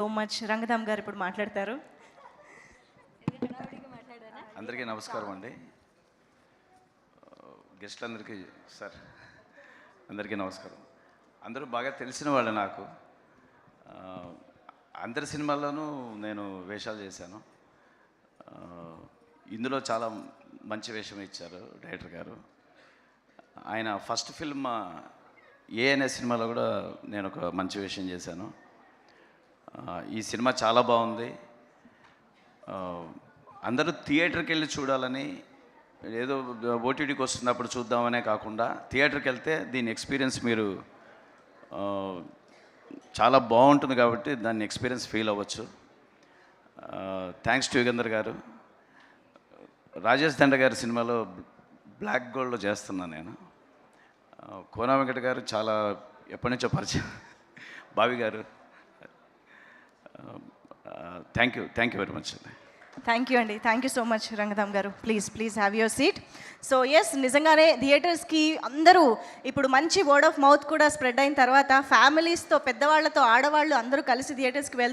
So much. Rangadham గారు ఇప్పుడు మాట్లాడతారు. అందరికీ నమస్కారం అండి. గెస్ట్లందరికీ సార్ అందరికీ నమస్కారం. అందరూ బాగా తెలిసిన వాళ్ళు నాకు. అందరి సినిమాల్లోనూ నేను వేషాలు చేశాను. ఇందులో చాలా మంచి వేషం ఇచ్చారు డైరెక్టర్ గారు. ఆయన ఫస్ట్ ఫిల్మ్ ఏ అనే సినిమాలో కూడా నేను ఒక మంచి వేషం చేశాను. ఈ సినిమా చాలా బాగుంది. అందరూ థియేటర్కి వెళ్ళి చూడాలని, ఏదో ఓటీటీకి వస్తున్నప్పుడు చూద్దామనే కాకుండా థియేటర్కి వెళ్తే దీని ఎక్స్పీరియన్స్ మీరు చాలా బాగుంటుంది కాబట్టి దాన్ని ఎక్స్పీరియన్స్ ఫీల్ అవ్వచ్చు. థ్యాంక్స్ టు యుగంధర్ గారు. రాజేష్ దండ గారి సినిమాలో బ్లాక్ గోల్డ్లో చేస్తున్నాను నేను. కోన వెంకట గారు చాలా ఎప్పటి నుంచో పరిచయం. బావి గారు, థ్యాంక్ యూ వెరీ మచ్ అండి. థ్యాంక్ యూ అండి. Thank you so much Rangadham గారు. Please have your seat. So yes, నిజంగానే థియేటర్స్కి అందరూ ఇప్పుడు మంచి వర్డ్ ఆఫ్ మౌత్ కూడా స్ప్రెడ్ అయిన తర్వాత ఫ్యామిలీస్తో, పెద్దవాళ్ళతో, ఆడవాళ్ళు అందరూ కలిసి థియేటర్స్కి వెళ్తూ